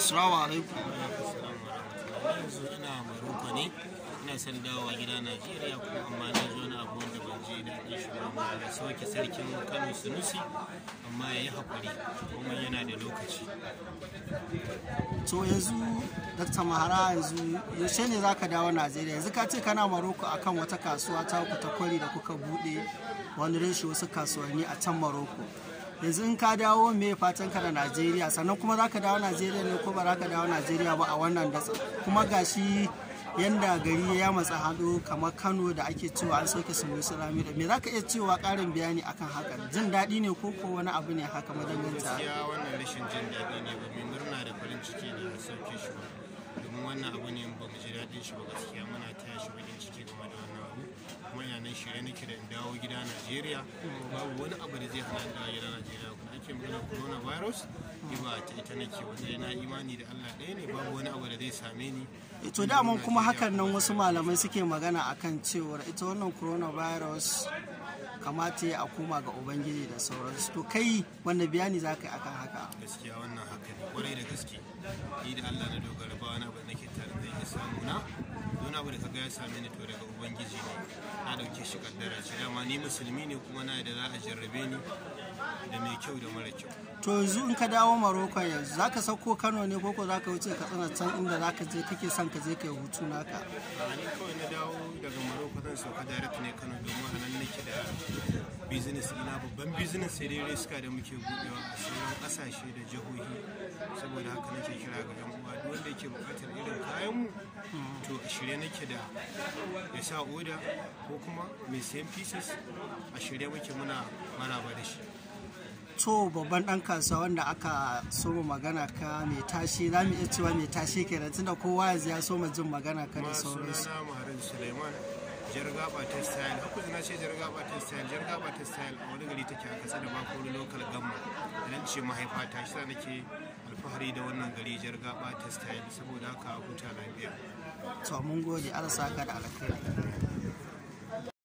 Assalamu alaikum. Yanzu ina Morocco ne, ina son dawowa gida Najeriya kuma amma na zo na abu wanda ban je daɗin shi ba da sauke sarkin Kano Sunusi, amma ya yi haƙuri kuma yana da lokaci. To yanzu Dr. Mahara, yanzu yaushe ne za ka dawo Najeriya? Yanzu ka ce kana Morocco akan wata kasuwa ta ku ta kwari da kuka buɗe wani reshe wasu kasuwanni a can Morocco. Yanzu in ka dawo me fatan ka da Najeriya, sannan kuma za ka dawo Najeriya ne ko ba za ka dawo Najeriya ba a wannan datsa, kuma gashi yanda gari ya matsa hado kamar Kano da ake cewa an sauke Sunusi Lamido, me za ka iya cewa ƙarin bayani akan haka? Jin daɗi ne ko wani abu ne haka madanganta? Gaskiya wannan rashin jin daɗi ne, ba mai murna da farin ciki da ya sauke shi ba, domin wannan abu ne ba mu ji daɗin shi ba. Gaskiya muna taya shi bakin ciki game da wannan abu, kuma yanan shirye nake da in dawo gida Najeriya. Babu wani abu da zai hana dawo gida Najeriya. Kuma ake magana coronavirus, ni ba ta ita nake waje, na imani da Allah ɗaya ne, babu wani abu da zai same ni. To daman kuma hakan nan wasu malamai suke magana akan cewar ita wannan coronavirus kamata ya koma ga Ubangiji da sauransu. To kai wanda bayani za ka yi akan haka? Gaskiya wannan haka ne, kwarai da gaske. Ni da Allah na dogara, ba wani abu da nake tare da ya samu na. Wani abu da kaga ya same ni to daga Ubangiji ne, na dauke shi kaddara ce. Dama ni musulmi ne, kuma na da za a jarrabe ni da mai kyau da mara kyau. To yanzu in ka dawo Morocco yanzu za ka sauko Kano ne ko za ka wuce ka tsana can inda za ka je kake son ka je ka yi hutu naka? Ni kawai na dawo daga Morocco zan sauka direct ne Kano, domin a nan nake da business ina, babban business sai dai riska da muke buɗewa a sauran ƙasashe da jihohi. Saboda haka nake kira ga yan uwa, duk wanda yake buƙatar irin kayan mu to a shirye nake da ya sa oda, ko kuma mai sayan pieces a shirye muke, muna maraba da shi. To babban ɗan kasuwa wanda aka soma magana ka mai tashi, za mu iya cewa mai tashi kenan tunda kowa yanzu ya soma jin magana ka da sauransu. Sunana Maharin Suleiman, Jargaba Textile. Aku na ce Jargaba Textile, Jargaba Textile a wani gari take a Katsina, Bakori local government. Idan ce mahaifata, shi sa nake alfahari da wannan gari Jargaba Textile, saboda haka a huta lafiya. To mun gode, Allah saka da alkhairi.